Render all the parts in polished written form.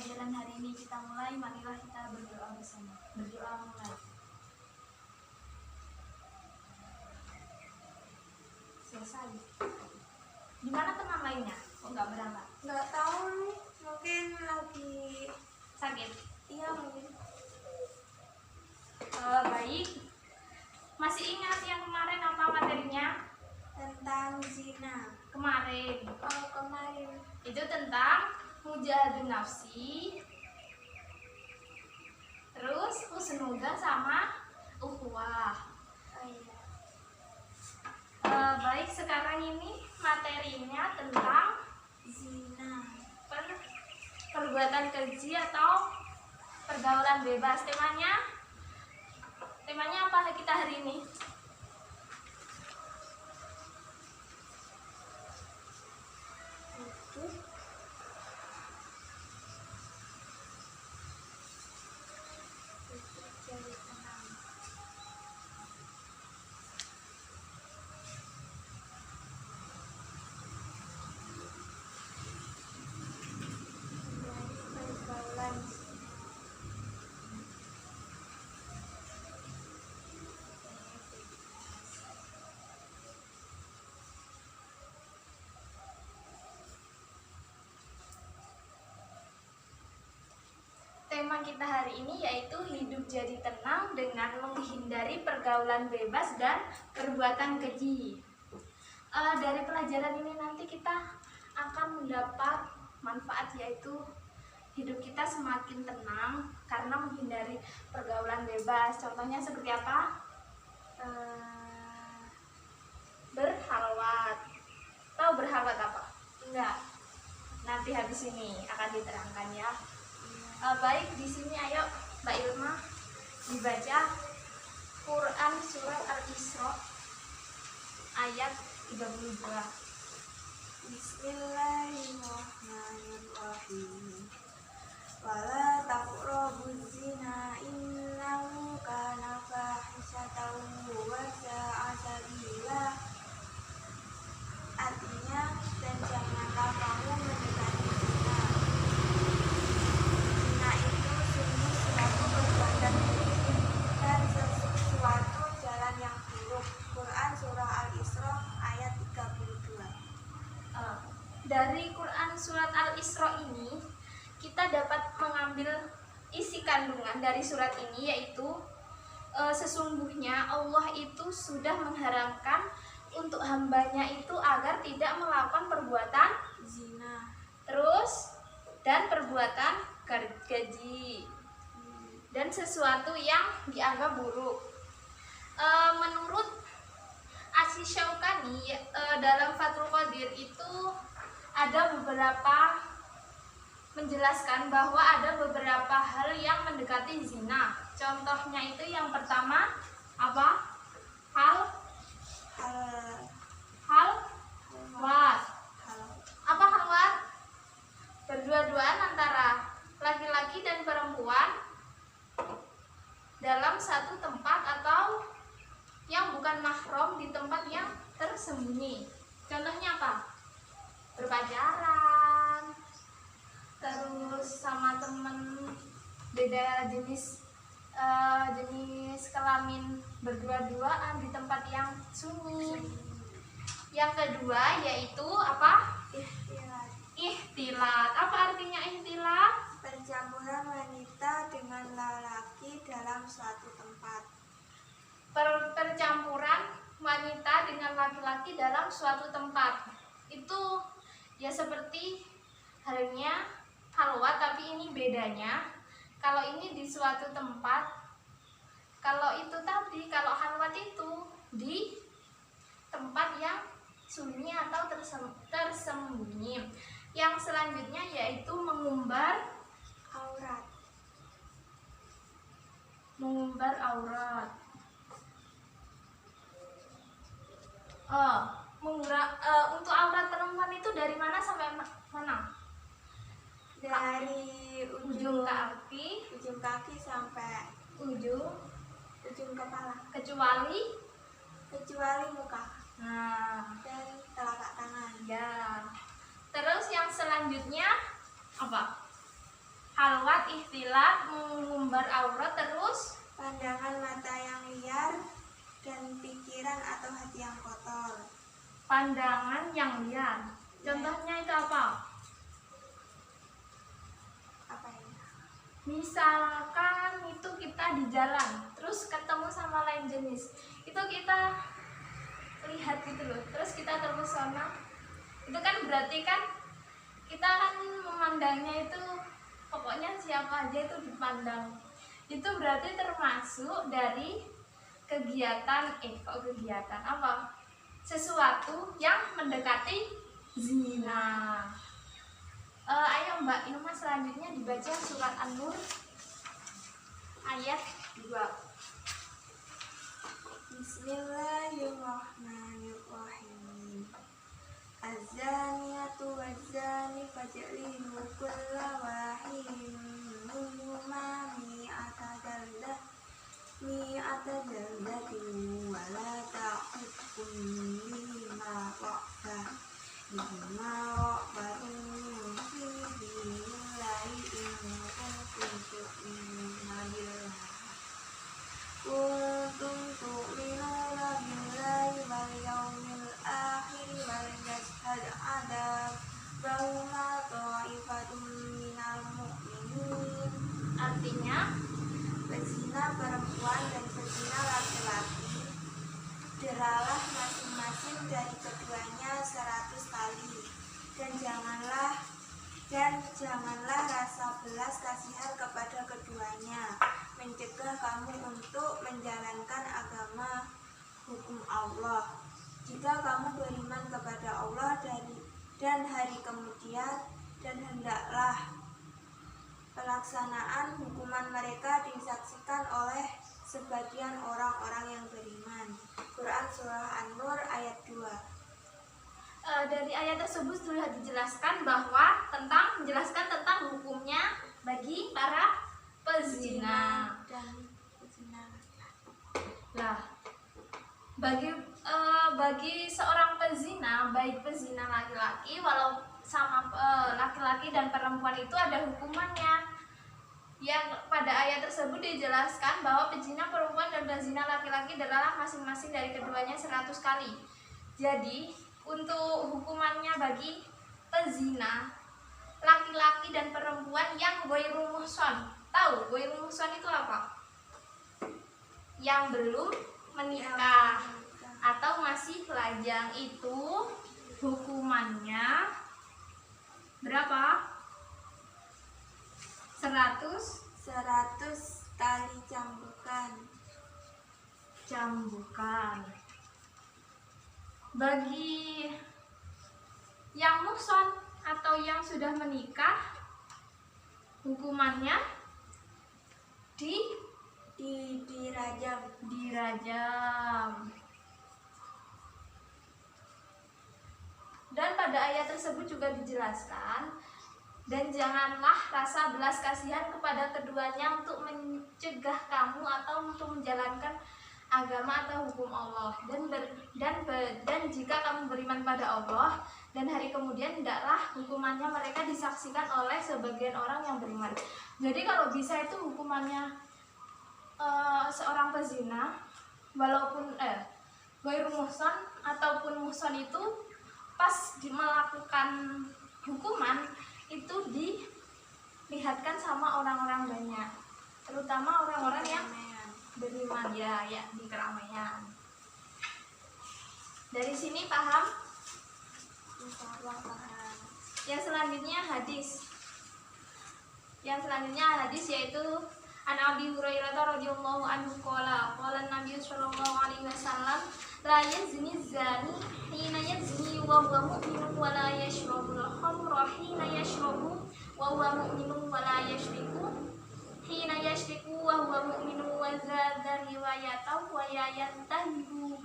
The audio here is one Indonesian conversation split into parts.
pelajaran hari ini kita mulai, marilah kita berdoa bersama. Berdoa mulai. Selesai. Di mana teman lainnya? Kok nggak berangkat? Nggak tahu nih, mungkin lagi Sakit? iya mungkin. Baik. Masih ingat yang kemarin apa materinya? Tentang zina. Kemarin Kemarin itu tentang mujahadun nafsi, terus husnudzan sama ukhuwah. iya. Baik, sekarang ini materinya tentang Zina. perbuatan keji atau pergaulan bebas. Temanya apa kita hari ini? Itu jadi tenang. Dari pergaulan. Tema kita hari ini yaitu hidup jadi tenang dengan menghindari pergaulan bebas dan perbuatan keji. Dari pelajaran ini nanti kita akan mendapat manfaat, yaitu hidup kita semakin tenang karena menghindari pergaulan bebas. Contohnya seperti apa? Berhalwat. Tahu berhalwat apa? Enggak. Nanti habis ini akan diterangkan ya. Baik, di sini ayo Mbak Ilma dibaca Quran surat Al-Isra ayat 32. Bismillahirrahmanirrahim. Wala taqrabuz zina innahu kana fahisatan wa sa'a sabila. Artinya, dan janganlah kamu mendekati zina. Zina itu sungguh suatu perbuatan keji dan sesuatu jalan yang buruk. Quran surah Al-Isra ayat 32. Dari Quran surat Al-Isra ini kita dapat mengambil isi kandungan dari surat ini, yaitu sesungguhnya Allah itu sudah mengharamkan untuk hambanya itu agar tidak melakukan perbuatan Zina. terus dan perbuatan keji dan sesuatu yang dianggap buruk. Menurut Asy Syaukani dalam Fathul Qadir itu ada beberapa menjelaskan bahwa ada beberapa hal yang mendekati zina. Contohnya itu yang pertama apa? Halwat. Apa halwat? Berdua-duaan antara laki-laki dan perempuan dalam satu tempat atau yang bukan mahram di tempat yang tersembunyi. Contohnya apa? Berpacaran, terus sama temen beda jenis kelamin, berdua-duaan di tempat yang sunyi. Yang kedua yaitu apa? Ihtilat. Apa artinya ihtilat? Percampuran wanita dengan lelaki dalam suatu tempat. Percampuran wanita dengan laki-laki dalam suatu tempat. Itu ya seperti halnya halwat, tapi ini bedanya. Kalau ini di suatu tempat, kalau itu tadi, kalau halwat itu di tempat yang sunyi atau tersembunyi. Yang selanjutnya yaitu mengumbar Aurat. aurat. Untuk aurat perempuan itu dari mana sampai mana? Dari Ujung kaki sampai ujung kepala, kecuali muka dan telapak tangan. ya. Terus yang selanjutnya apa? halwat, ikhtilat, mengumbar aurat, terus pandangan mata yang liar, dan pikiran atau hati yang kotor. pandangan yang liar. Contohnya itu apa? Apa ini? Misalkan itu kita di jalan, terus ketemu sama lain jenis, itu kita lihat gitu loh, terus kita terpesona, itu kan berarti kan kita kan memandangnya itu pokoknya siapa aja itu dipandang, itu berarti termasuk dari kegiatan kegiatan apa, sesuatu yang mendekati zina. Ayo Mbak Ilma selanjutnya dibaca surat An-Nur ayat 2. Bismillahirrahmanirrahim. Az-zaniyatu waz-zani fajlidu kulla wahidin minhuma mi'ata jaldatin wa la ta'khudhukum bihima ra'fatun fi dinillahi in kuntum tu'minuna billahi wal yawmil akhir wal yashhad adabahuma ta'ifatun minal mu'minin. Artinya Pezina perempuan dan pezina laki-laki, deralah masing-masing dari keduanya 100 kali, dan janganlah rasa belas kasihan kepada keduanya, mencegah kamu untuk menjalankan agama hukum Allah. Jika kamu beriman kepada Allah dan hari kemudian, dan hendaklah pelaksanaan hukuman mereka disaksikan oleh sebagian orang-orang yang beriman. Quran Surah An-Nur ayat 2. Dari ayat tersebut sudah dijelaskan bahwa menjelaskan tentang hukumnya bagi para pezina. Dan pezina. Lah, bagi seorang pezina, baik pezina laki-laki walau sama laki-laki dan perempuan itu ada hukumannya. Yang pada ayat tersebut dijelaskan bahwa pezina perempuan dan pezina laki-laki adalah masing-masing dari keduanya 100 kali. Jadi untuk hukumannya bagi pezina laki-laki dan perempuan yang ghairu muhsan. Tahu ghairu muhsan itu apa? Yang belum menikah atau masih lajang, itu hukumannya berapa? 100 kali cambukan. Bagi yang muhsan atau yang sudah menikah, hukumannya dirajam. Dan pada ayat tersebut juga dijelaskan, dan janganlah rasa belas kasihan kepada keduanya untuk mencegah kamu atau untuk menjalankan agama atau hukum Allah, dan jika kamu beriman pada Allah dan hari kemudian, hendaklah hukumannya mereka disaksikan oleh sebagian orang yang beriman. Jadi kalau bisa itu hukumannya seorang pezina walaupun ghairu muhsan ataupun muhsan itu pas melakukan hukuman itu dilihatkan sama orang-orang banyak, terutama orang-orang yang beriman ya di keramaian. Dari sini paham? Insyaallah paham. Yang selanjutnya hadis yaitu An Abi Hurairah radhiyallahu anhu qala Nabi sallallahu alaihi wasallam la yazni zani hina yazni wa huwa mu'minun wa la yashrabu al-khamra hina yashrabu wa huwa mu'minun wa la yashriku hina yashriku wa huwa mu'minun wa zada riwayatahu wa yantahibu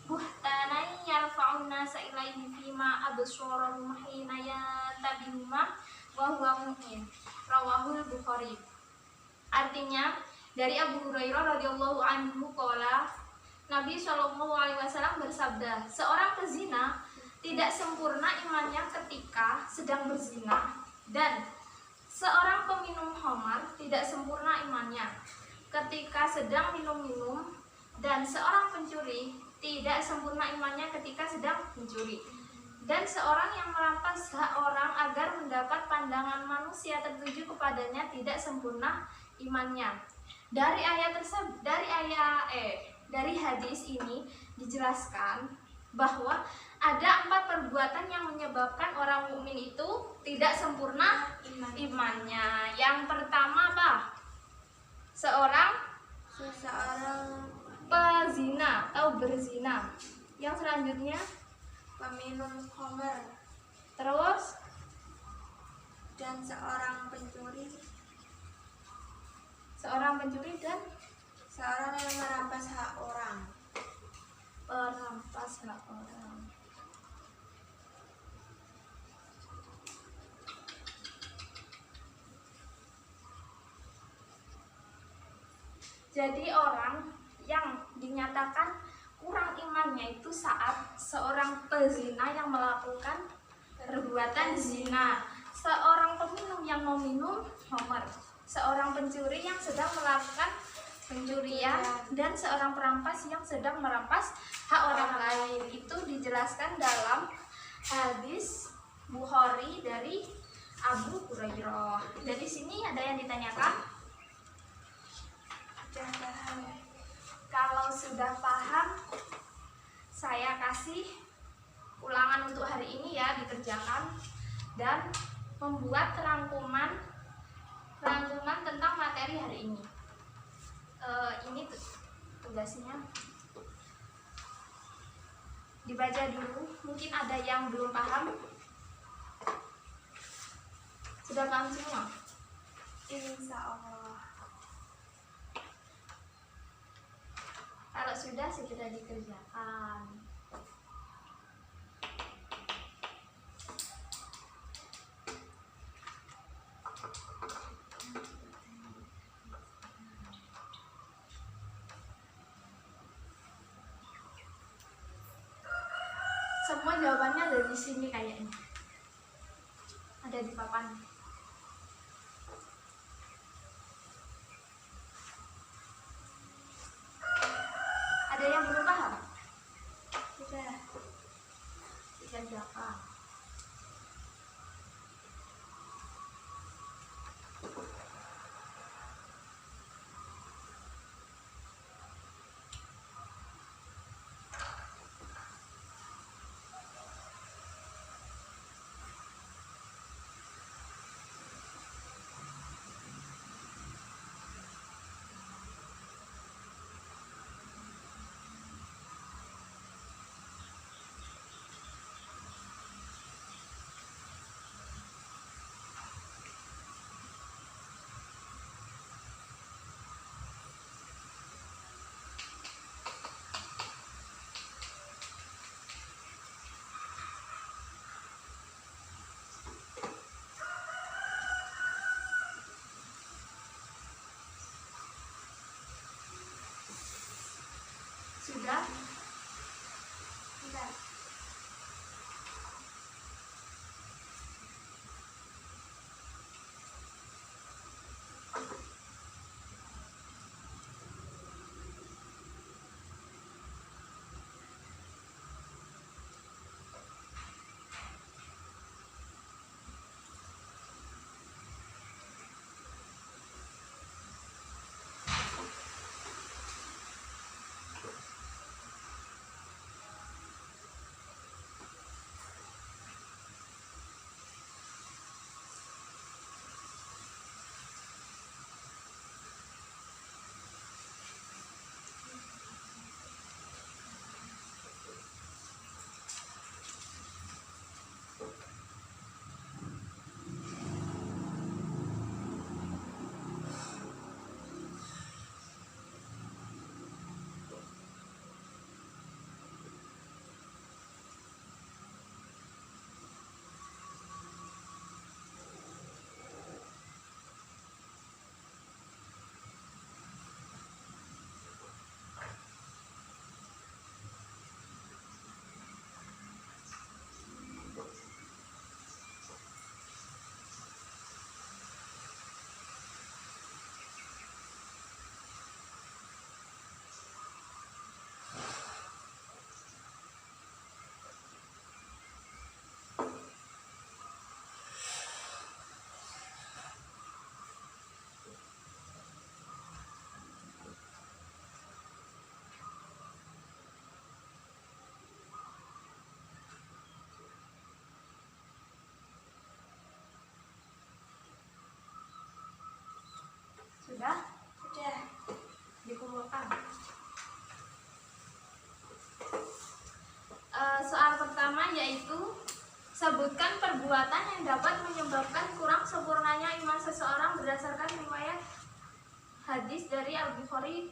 buhtana yarfa'un nasa ilaihi fima absarahum hina yantabihuma wa huwa mu'min. Rawahul Bukhari. Artinya dari Abu Hurairah radhiyallahu anhu qala Nabi Shallallahu alaihi wasallam bersabda, seorang pezina tidak sempurna imannya ketika sedang berzina, dan Seorang peminum khamar tidak sempurna imannya ketika sedang minum-minum, dan seorang pencuri tidak sempurna imannya ketika sedang mencuri. Dan seorang yang merampas hak orang agar mendapat pandangan manusia tertuju kepadanya tidak sempurna imannya. Dari hadis ini dijelaskan bahwa ada 4 perbuatan yang menyebabkan orang mukmin itu tidak sempurna imannya. Yang pertama apa? Seseorang pezina atau berzina. Yang selanjutnya peminum khamar. Terus Dan seorang pencuri dan seorang yang merampas hak orang. perampas hak orang. Jadi orang yang dinyatakan kurang imannya itu saat seorang pezina yang melakukan perbuatan zina, seorang peminum yang meminum khamar, seorang pencuri yang sedang melakukan pencurian, dan seorang perampas yang sedang merampas hak orang lain. Itu dijelaskan dalam hadis Bukhari dari Abu Hurairah. Dan di sini ada yang ditanyakan. Sudah paham? Kalau sudah paham, saya kasih ulangan untuk hari ini ya, dikerjakan dan membuat rangkuman tentang materi hari ini. Ini tugasnya dibaca dulu. Mungkin ada yang belum paham. Sudah paham semua? Insya Allah. Kalau sudah, segera dikerjakan. Semua jawabannya ada di sini kayaknya. Ada di papan. Ada yang belum paham? Sudah. Dikerjakan. Sudah? Sudah. Sudah? Sudah. Dikumpulkan. Soal pertama yaitu sebutkan perbuatan yang dapat menyebabkan kurang sempurnanya iman seseorang berdasarkan riwayat hadis dari Al-Bukhari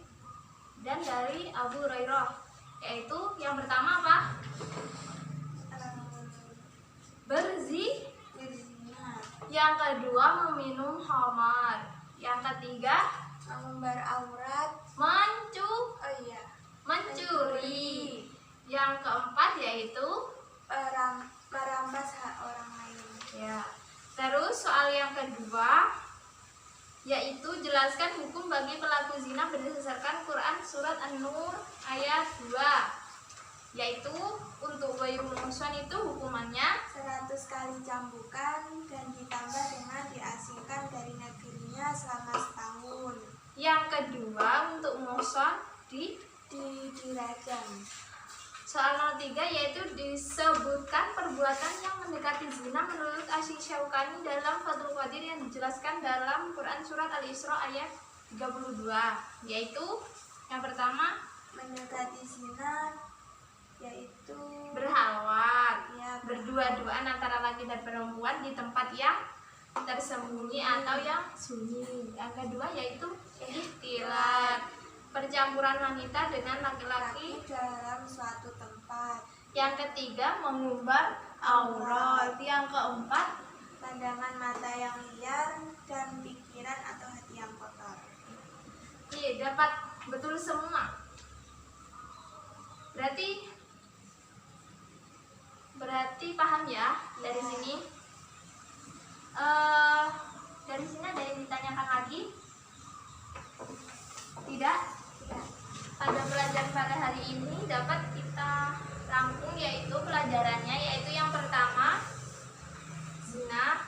dan dari Abu Hurairah. Yaitu yang pertama apa? Berzina. Yang kedua meminum khamar. Yang ketiga Mengumbar aurat. mencuri. Yang keempat yaitu Merampas hak orang lain. ya. Terus soal yang kedua yaitu jelaskan hukum bagi pelaku zina berdasarkan Quran surat An-Nur ayat 2. Yaitu untuk ghairul muhsan itu hukumannya 100 kali cambukan dan ditambah dengan diasingkan dari negerinya selama setahun. yang kedua untuk muhsan Dirajam. soal 03 yaitu disebutkan perbuatan yang mendekati zina menurut Asy Syaukani dalam Fathul Qadir yang dijelaskan dalam Quran surat Al-Isra ayat 32. Yaitu yang pertama Mendekati zina yaitu berhalwat, ya, berdua-duaan antara laki dan perempuan di tempat yang tersembunyi atau yang sunyi. Yang kedua yaitu ikhtilat, percampuran wanita dengan laki-laki. dalam suatu tempat. Yang ketiga mengumbar aurat. Yang keempat Pandangan mata yang liar dan pikiran atau hati yang kotor. iya dapat betul semua. Berarti paham ya dari sini. Dari sini ada yang ditanyakan lagi? Tidak? Pada pelajaran pada hari ini dapat kita rangkum yaitu pelajarannya yaitu yang pertama zina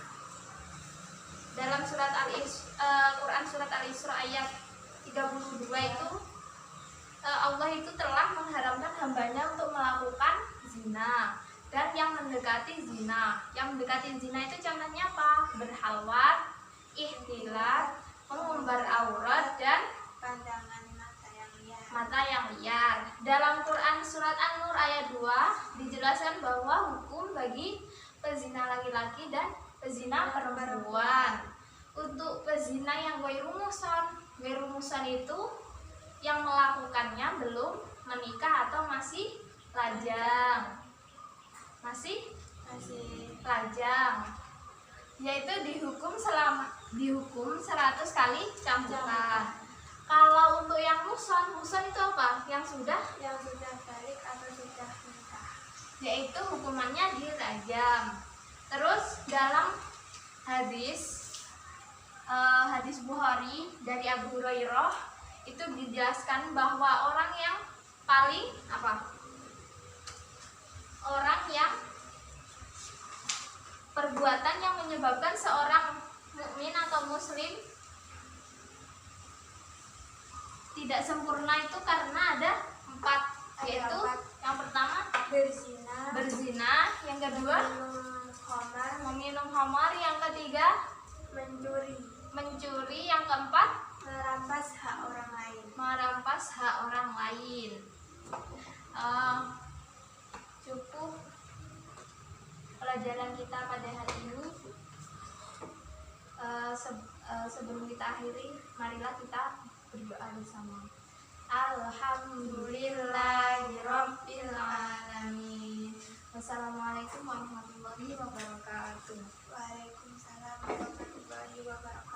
dalam Quran surat Al-Isra ayat 32 itu Allah itu telah mengharamkan hambanya untuk melakukan zina dan yang mendekati zina. Yang mendekati zina itu contohnya apa? Berhalwat, ikhtilat, mengumbar aurat dan Pandangan mata yang liar. Dalam Quran surat An-Nur ayat 2 dijelaskan bahwa hukum bagi pezina laki-laki dan pezina perempuan. Untuk pezina yang ghairu muhsan itu yang melakukannya belum menikah atau masih lajang. Masih lajang. Yaitu dihukum 100 kali cambukan. Kalau untuk yang muhsan itu apa? Yang sudah balik atau sudah nikah. yaitu hukumannya dirajam. Terus dalam hadis Bukhari dari Abu Hurairah itu dijelaskan bahwa orang yang perbuatan yang menyebabkan seorang mukmin atau muslim tidak sempurna itu karena ada 4, yaitu yang pertama berzina, yang kedua meminum khamar, yang ketiga mencuri, yang keempat merampas hak orang lain. Cukup pelajaran kita pada hari ini. Sebelum kita akhiri, marilah kita berdoa bersama. Alhamdulillahirabbil alamin. Wassalamualaikum warahmatullahi wabarakatuh. Waalaikumsalam warahmatullahi wabarakatuh.